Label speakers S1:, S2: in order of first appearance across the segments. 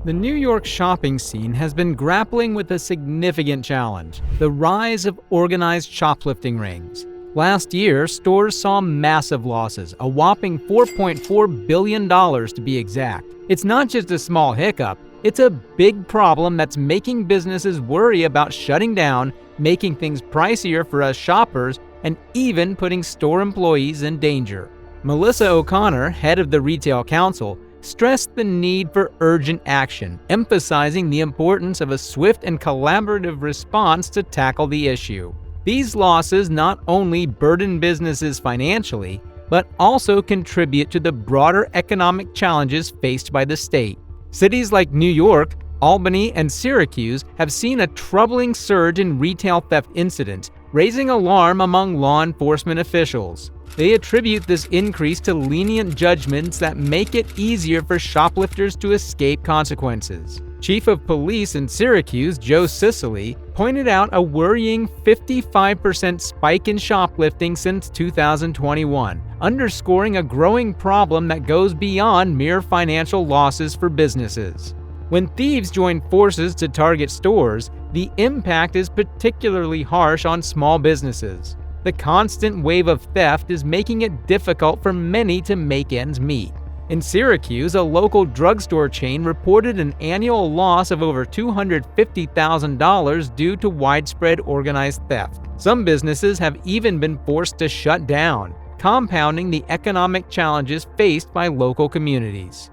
S1: The New York shopping scene has been grappling with a significant challenge: the rise of organized shoplifting rings. Last year, stores saw massive losses, a whopping $4.4 billion to be exact. It's not just a small hiccup, it's a big problem that's making businesses worry about shutting down, making things pricier for us shoppers, and even putting store employees in danger. Melissa O'Connor, head of the Retail Council, stressed the need for urgent action, emphasizing the importance of a swift and collaborative response to tackle the issue. These losses not only burden businesses financially, but also contribute to the broader economic challenges faced by the state. Cities like New York, Albany, and Syracuse have seen a troubling surge in retail theft incidents, raising alarm among law enforcement officials. They attribute this increase to lenient judgments that make it easier for shoplifters to escape consequences. Chief of Police in Syracuse, Joe Sicily, pointed out a worrying 55% spike in shoplifting since 2021, underscoring a growing problem that goes beyond mere financial losses for businesses. When thieves join forces to target stores, the impact is particularly harsh on small businesses. The constant wave of theft is making it difficult for many to make ends meet. In Syracuse, a local drugstore chain reported an annual loss of over $250,000 due to widespread organized theft. Some businesses have even been forced to shut down, compounding the economic challenges faced by local communities.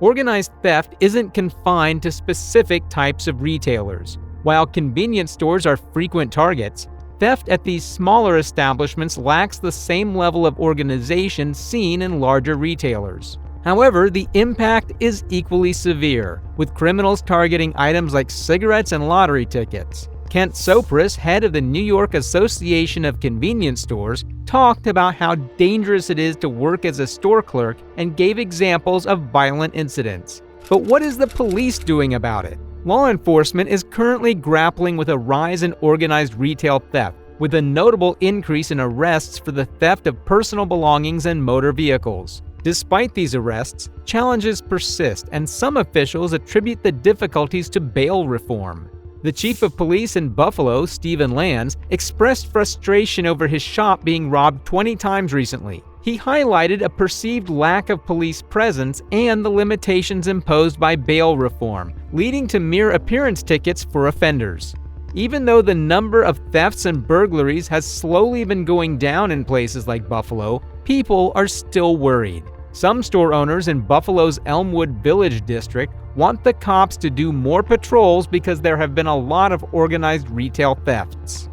S1: Organized theft isn't confined to specific types of retailers. While convenience stores are frequent targets, theft at these smaller establishments lacks the same level of organization seen in larger retailers. However, the impact is equally severe, with criminals targeting items like cigarettes and lottery tickets. Kent Sopris, head of the New York Association of Convenience Stores, talked about how dangerous it is to work as a store clerk and gave examples of violent incidents. But what is the police doing about it? Law enforcement is currently grappling with a rise in organized retail theft, with a notable increase in arrests for the theft of personal belongings and motor vehicles. Despite these arrests, challenges persist, and some officials attribute the difficulties to bail reform. The chief of police in Buffalo, Stephen Lands, expressed frustration over his shop being robbed 20 times recently. He highlighted a perceived lack of police presence and the limitations imposed by bail reform, leading to mere appearance tickets for offenders. Even though the number of thefts and burglaries has slowly been going down in places like Buffalo, people are still worried. Some store owners in Buffalo's Elmwood Village district want the cops to do more patrols because there have been a lot of organized retail thefts.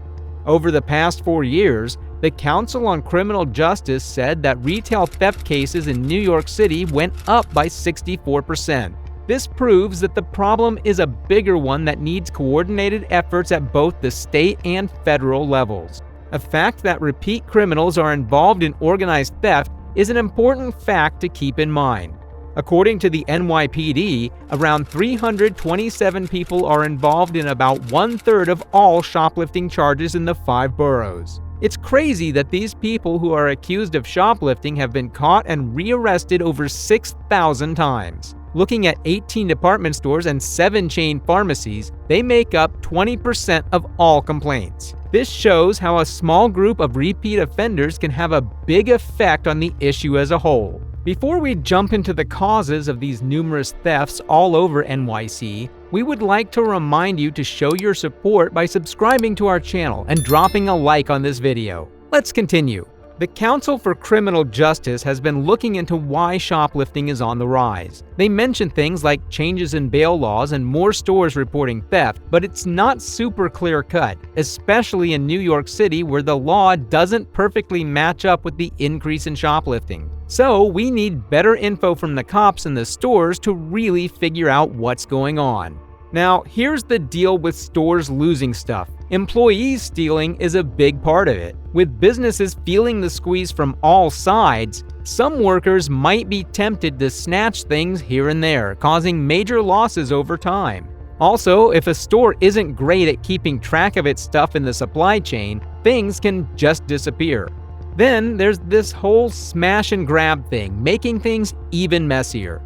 S1: Over the past 4 years, the Council on Criminal Justice said that retail theft cases in New York City went up by 64%. This proves that the problem is a bigger one that needs coordinated efforts at both the state and federal levels. A fact that repeat criminals are involved in organized theft is an important fact to keep in mind. According to the NYPD, around 327 people are involved in about 1/3 of all shoplifting charges in the 5 boroughs. It's crazy that these people who are accused of shoplifting have been caught and rearrested over 6,000 times. Looking at 18 department stores and 7 chain pharmacies, they make up 20% of all complaints. This shows how a small group of repeat offenders can have a big effect on the issue as a whole. Before we jump into the causes of these numerous thefts all over NYC, we would like to remind you to show your support by subscribing to our channel and dropping a like on this video. Let's continue. The Council for Criminal Justice has been looking into why shoplifting is on the rise. They mention things like changes in bail laws and more stores reporting theft, but it's not super clear-cut, especially in New York City where the law doesn't perfectly match up with the increase in shoplifting. So we need better info from the cops and the stores to really figure out what's going on. Now, here's the deal with stores losing stuff. Employees stealing is a big part of it. With businesses feeling the squeeze from all sides, some workers might be tempted to snatch things here and there, causing major losses over time. Also, if a store isn't great at keeping track of its stuff in the supply chain, things can just disappear. Then there's this whole smash and grab thing, making things even messier.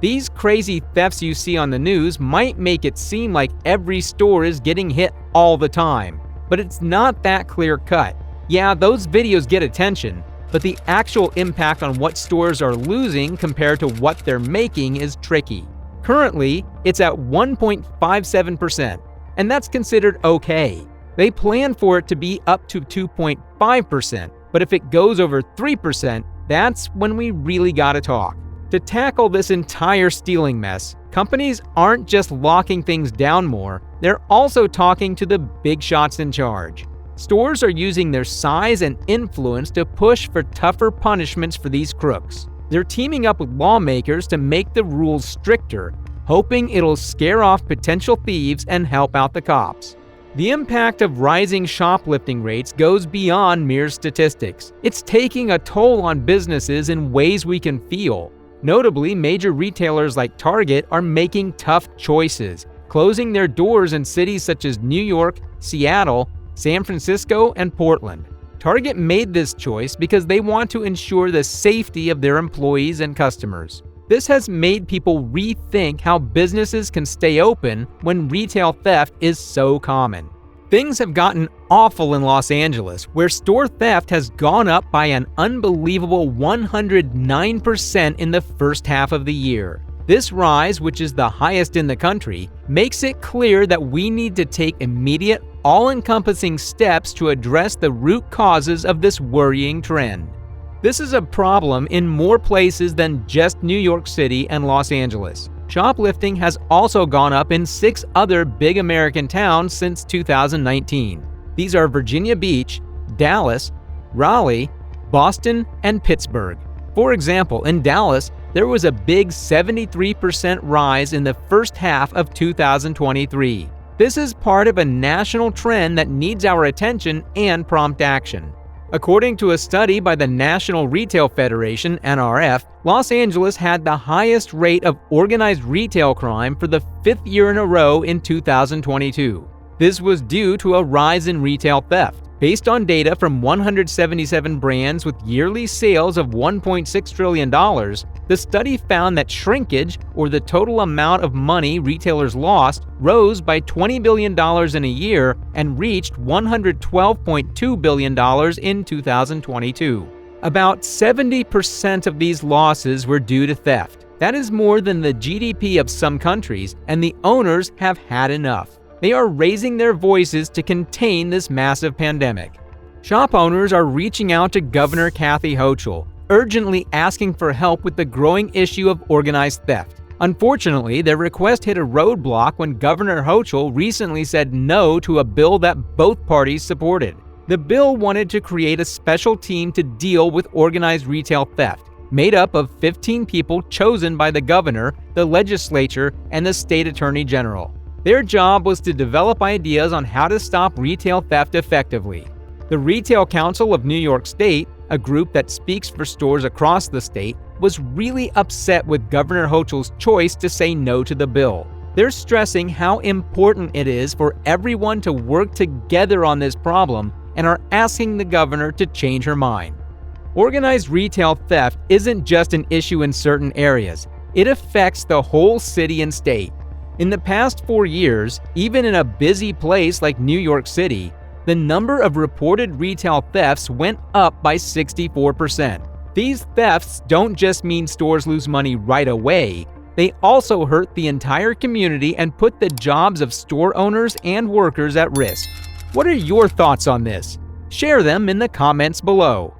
S1: These crazy thefts you see on the news might make it seem like every store is getting hit all the time, but it's not that clear-cut. Yeah, those videos get attention, but the actual impact on what stores are losing compared to what they're making is tricky. Currently, it's at 1.57%, and that's considered okay. They plan for it to be up to 2.5%, but if it goes over 3%, that's when we really gotta talk. To tackle this entire stealing mess, companies aren't just locking things down more, they're also talking to the big shots in charge. Stores are using their size and influence to push for tougher punishments for these crooks. They're teaming up with lawmakers to make the rules stricter, hoping it'll scare off potential thieves and help out the cops. The impact of rising shoplifting rates goes beyond mere statistics. It's taking a toll on businesses in ways we can feel. Notably, major retailers like Target are making tough choices, closing their doors in cities such as New York, Seattle, San Francisco, and Portland. Target made this choice because they want to ensure the safety of their employees and customers. This has made people rethink how businesses can stay open when retail theft is so common. Things have gotten awful in Los Angeles, where store theft has gone up by an unbelievable 109% in the first half of the year. This rise, which is the highest in the country, makes it clear that we need to take immediate, all-encompassing steps to address the root causes of this worrying trend. This is a problem in more places than just New York City and Los Angeles. Shoplifting has also gone up in 6 other big American towns since 2019. These are Virginia Beach, Dallas, Raleigh, Boston, and Pittsburgh. For example, in Dallas, there was a big 73% rise in the first half of 2023. This is part of a national trend that needs our attention and prompt action. According to a study by the National Retail Federation, NRF, Los Angeles had the highest rate of organized retail crime for the 5th year in a row in 2022. This was due to a rise in retail theft. Based on data from 177 brands with yearly sales of $1.6 trillion, the study found that shrinkage, or the total amount of money retailers lost, rose by $20 billion in a year and reached $112.2 billion in 2022. About 70% of these losses were due to theft. That is more than the GDP of some countries, and the owners have had enough. They are raising their voices to contain this massive pandemic. Shop owners are reaching out to Governor Kathy Hochul, urgently asking for help with the growing issue of organized theft. Unfortunately, their request hit a roadblock when Governor Hochul recently said no to a bill that both parties supported. The bill wanted to create a special team to deal with organized retail theft, made up of 15 people chosen by the governor, the legislature, and the state attorney general. Their job was to develop ideas on how to stop retail theft effectively. The Retail Council of New York State, a group that speaks for stores across the state, was really upset with Governor Hochul's choice to say no to the bill. They're stressing how important it is for everyone to work together on this problem and are asking the governor to change her mind. Organized retail theft isn't just an issue in certain areas. It affects the whole city and state. In the past 4 years, even in a busy place like New York City, the number of reported retail thefts went up by 64%. These thefts don't just mean stores lose money right away, they also hurt the entire community and put the jobs of store owners and workers at risk. What are your thoughts on this? Share them in the comments below.